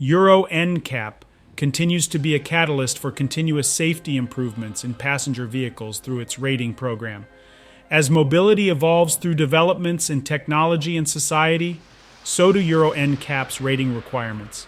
Euro NCAP continues to be a catalyst for continuous safety improvements in passenger vehicles through its rating program. As mobility evolves through developments in technology and society, so do Euro NCAP's rating requirements.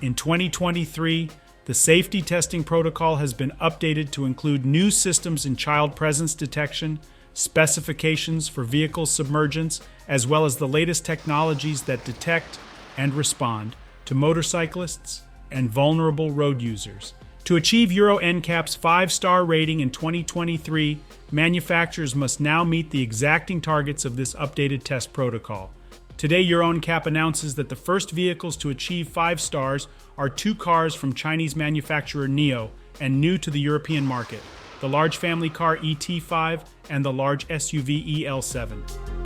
In 2023, the safety testing protocol has been updated to include new systems in child presence detection, specifications for vehicle submergence, as well as the latest technologies that detect and respond to motorcyclists and vulnerable road users. To achieve Euro NCAP's 5-star rating in 2023, manufacturers must now meet the exacting targets of this updated test protocol. Today, EuroNCAP announces that the first vehicles to achieve 5 stars are 2 cars from Chinese manufacturer NIO and new to the European market, the large family car ET5 and the large SUV EL7.